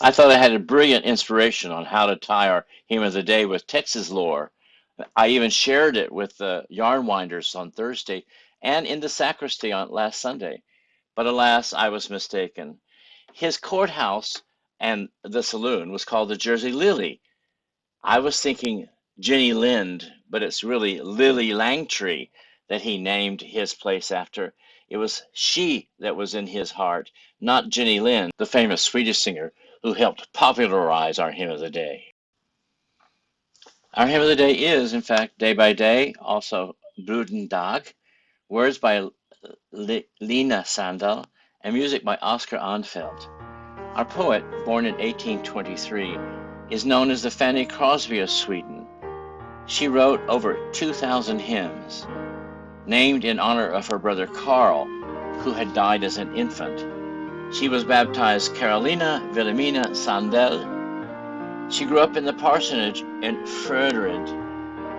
I thought I had a brilliant inspiration on how to tie our hymn of the day with Texas lore. I even shared it with the yarn winders on Thursday and in the sacristy on last Sunday. But alas, I was mistaken. His courthouse and the saloon was called the Jersey Lily. I was thinking Jenny Lind, but it's really Lily Langtry that he named his place after. It was she that was in his heart, not Jenny Lind, the famous Swedish singer who helped popularize our hymn of the day. Our hymn of the day is, in fact, Day by Day, also Bruden Dag, words by Lena Sandel, and music by Oscar Anfeld. Our poet, born in 1823, is known as the Fanny Crosby of Sweden. She wrote over 2,000 hymns, named in honor of her brother Carl, who had died as an infant. She was baptized Carolina Wilhelmina Sandell. She grew up in the parsonage in Frödered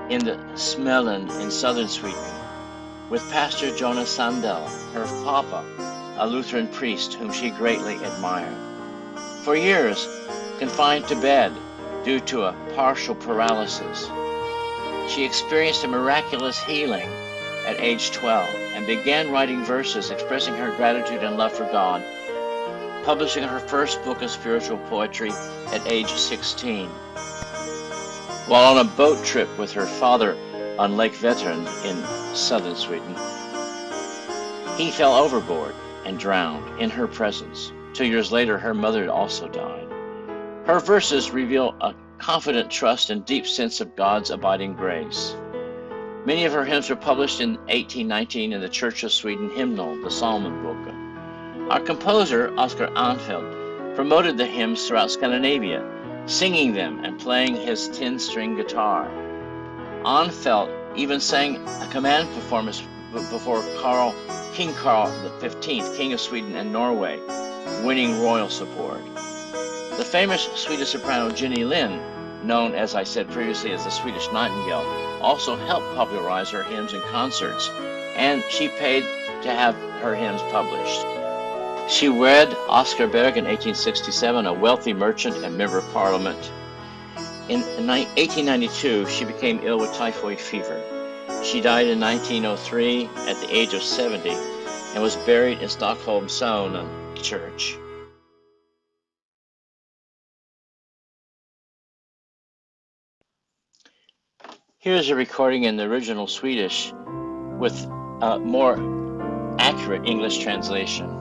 in the Smällen in southern Sweden with Pastor Jonas Sandell, her papa, a Lutheran priest whom she greatly admired. For years, confined to bed due to a partial paralysis, she experienced a miraculous healing at age 12 and began writing verses expressing her gratitude and love for God, publishing her first book of spiritual poetry at age 16. While on a boat trip with her father on Lake Vättern in southern Sweden, he fell overboard and drowned in her presence. 2 years later, her mother also died. Her verses reveal a confident trust and deep sense of God's abiding grace. Many of her hymns were published in 1819 in the Church of Sweden hymnal, the Psalmenboken. Our composer, Oscar Anfeld, promoted the hymns throughout Scandinavia, singing them and playing his 10-string guitar. Anfeld even sang a command performance before King Carl XV, King of Sweden and Norway, winning royal support. The famous Swedish soprano Jenny Lind, known as I said previously as the Swedish Nightingale, also helped popularize her hymns in concerts, and she paid to have her hymns published. She wed Oscar Berg in 1867, a wealthy merchant and member of parliament. In 1892, she became ill with typhoid fever. She died in 1903 at the age of 70 and was buried in Stockholm's Solna Church. Here's a recording in the original Swedish with a more accurate English translation.